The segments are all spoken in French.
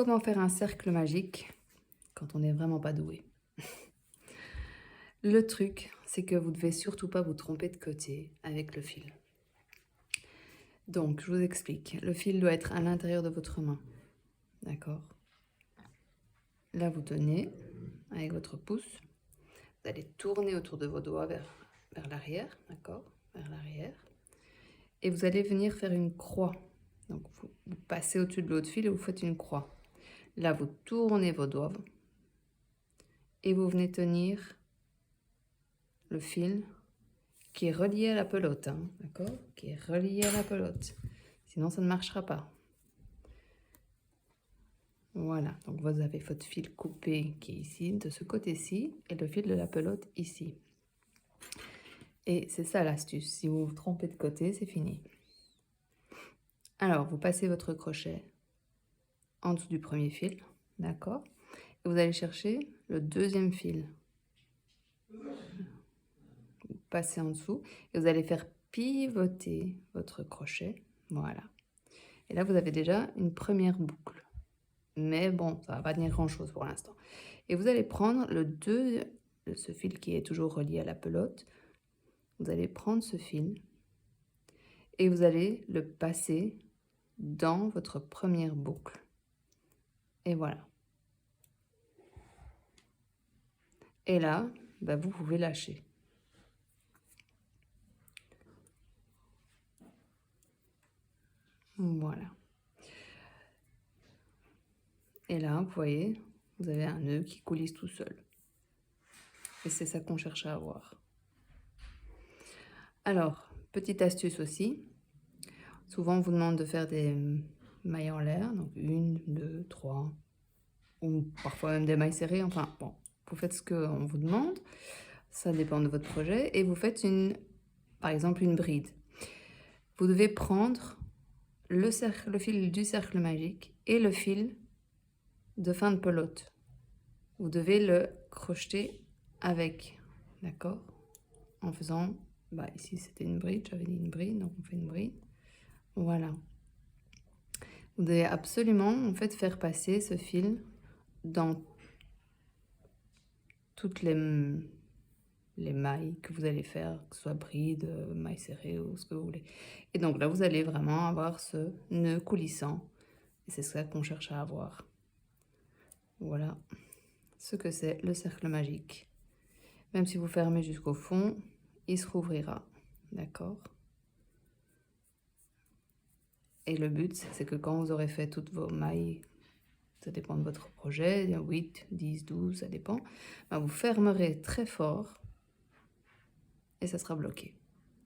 comment faire un cercle magique quand on n'est vraiment pas doué? Le truc, c'est que vous devez surtout pas vous tromper de côté avec le fil. Donc, je vous explique. Le fil doit être à l'intérieur de votre main. D'accord? Là, vous tenez avec votre pouce. Vous allez tourner autour de vos doigts vers l'arrière. D'accord? Vers l'arrière. Et vous allez venir faire une croix. Donc, vous passez au-dessus de l'autre fil et vous faites une croix. Là, vous tournez vos doigts et vous venez tenir le fil qui est relié à la pelote, hein, d'accord? Qui est relié à la pelote. Sinon, ça ne marchera pas. Voilà, donc vous avez votre fil coupé qui est ici, de ce côté-ci, et le fil de la pelote ici. Et c'est ça l'astuce. Si vous vous trompez de côté, c'est fini. Alors, vous passez votre crochet en dessous du premier fil, d'accord? Et vous allez chercher le deuxième fil. Vous passez en dessous et vous allez faire pivoter votre crochet. Voilà. Et là, vous avez déjà une première boucle. Mais bon, ça va pas tenir grand-chose pour l'instant. Et vous allez prendre ce fil qui est toujours relié à la pelote. Vous allez prendre ce fil et vous allez le passer dans votre première boucle. Et voilà. Et là, bah, vous pouvez lâcher. Voilà. Et là, vous voyez, vous avez un nœud qui coulisse tout seul. Et c'est ça qu'on cherche à avoir. Alors, petite astuce aussi. Souvent, on vous demande de faire des mailles en l'air. Donc, 1, 2, 3. Ou parfois même des mailles serrées. Enfin, bon, vous faites ce qu'on vous demande. Ça dépend de votre projet. Et vous faites par exemple, une bride. Vous devez prendre le fil du cercle magique et le fil de fin de pelote. Vous devez le crocheter avec, d'accord? En faisant, bah ici c'était une bride, j'avais dit une bride, donc on fait une bride. Voilà. Vous devez absolument en fait faire passer ce fil dans toutes les mailles que vous allez faire, que ce soit bride, maille serrée ou ce que vous voulez. Et donc là, vous allez vraiment avoir ce nœud coulissant. Et c'est ça qu'on cherche à avoir. Voilà ce que c'est le cercle magique. Même si vous fermez jusqu'au fond, il se rouvrira. D'accord? Et le but, c'est que quand vous aurez fait toutes vos mailles, ça dépend de votre projet, 8, 10, 12, ça dépend, ben vous fermerez très fort et ça sera bloqué.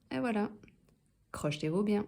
Et voilà, crochetez-vous bien.